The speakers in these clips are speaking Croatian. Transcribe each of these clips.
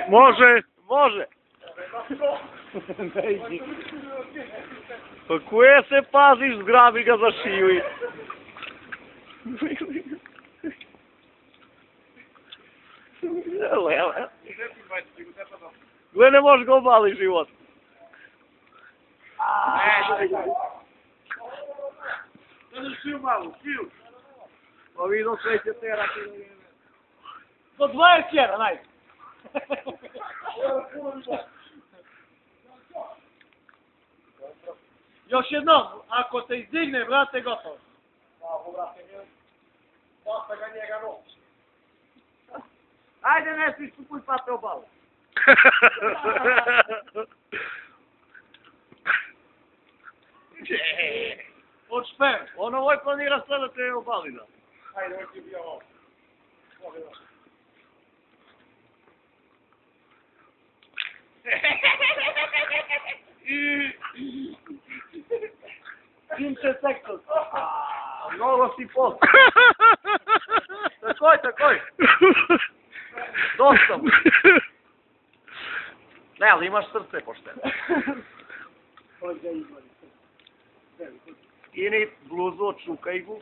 Može, može. Pa koje se paziš, zgrabi ga za šiju i... Gle, ne možeš ga obali život. Pa vidim sve će terati. Do 21, najde. Još jednom, ako se izdigne, brate, gotovo. Ajde, nesi stupuj pa te obalu. Od šper. On ovoj planira sve da te obali, da. Ajde, ovo ti bio ovo. Inče sektor. Mnogo si pot. Takoj. Dosta mu. Ne, ali imaš srce pošteno. Skini bluzu, odšukaj gu.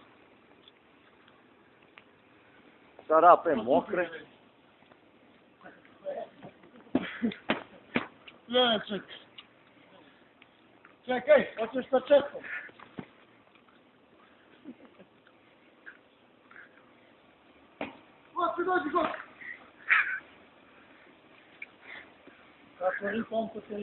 Sarape mokre. Lječek. Čekaj, hoćeš sa četkom. Dođi, go! Kako ripom po te